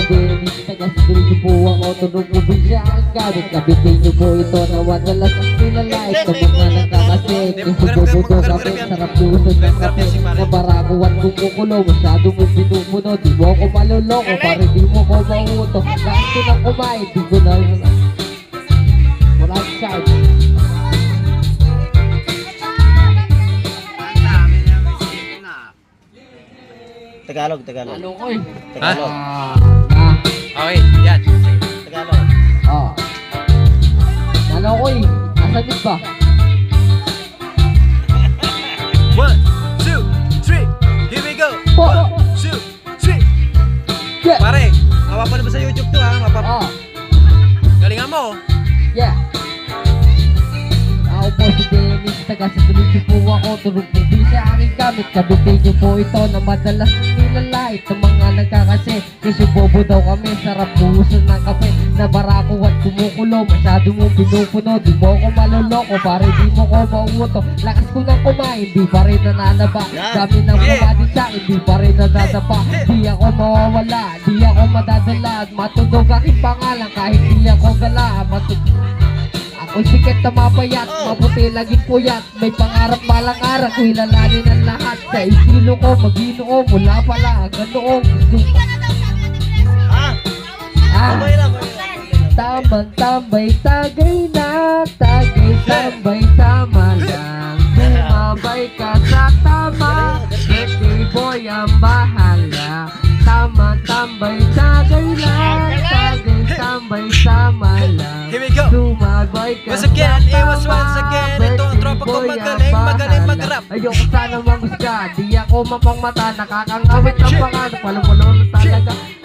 Dennis, taga-street niyo po ang auto ng probinsya. Ang gamit, kabitin niyo po ito na wadalas nilalait sa mga nagkakasik. Yung sububuto kami, sarap lusod ng kape na barakuan kumukulo. Masyado mo pinumuno, di mo ako maluloko, pare di mo ko mauto. Lahat ko nang kumain, di ko na walang charge. Tagalog, Tagalog. Ano ko eh? Tagalog. Okay, yan. Tagalog. Ano ko eh? Asan ba? 1, 2, 3. Here we go. 1, 2, 3. Yeah. Pare, mapapanood mo sa YouTube to ha. Galingan mo. Yeah. Ako po si Dennis, taga-street po ako. Turong po sa aking gamit, kabitin niyo po ito na madalas nilalait ng mga nagkakasi. Kasi bobo daw kami, sarap buhusan ng kape na barako at kumukulo. Masyado mong pinupuno, di mo ako maluloko, pare di mo ko mauuto. Lakas ko nang kumain, di pa rin nananaba. Dami nang bumati sa akin, di pa rin nadadapa. Di ako mawawala, di ako madadala. Matundog aking pangalan kahit di ako gala. Ako'y sikat na mapayat, maputi laging puyat. May pangarap balang araw, ko'y lalanin ang lahat. Sa estilo ko, mag-inoom, mula pala hanggang noong gusto ko. Tamang-tambay, tagay na, tagay, tambay, tama lang. Sumabay ka sa tama, hindi boy ang bahala. Tamang-tambay, tagay lang, tagay, tambay, tama lang. Here we go. Sumabay ka Once again, sa it was tama, once again. Ito ang tropa ko, boy magaling, ang magaling bahala. mag-rap. Ayoko sana mangusga, di ako mapangmata, nakakangawit ang pangalan. Palang-palang talaga.